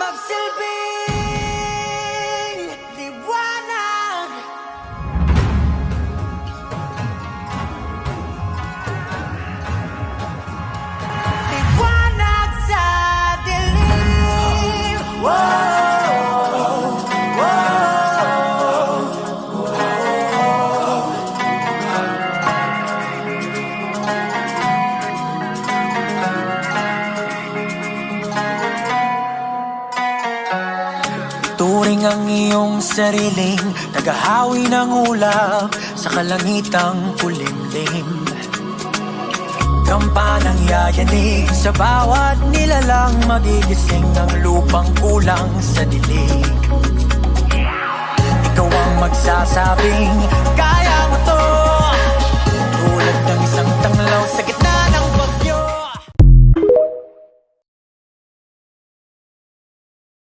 magsilbing liwanag. Liwanag sa dilim. Turing ang iyong sariling naghahawi ng ulap sa kalangitang kulimlim. Kampanang yayanig sa bawat nilalang, magigising ng lupang kulang sa dilig. Ikaw ang magsasabing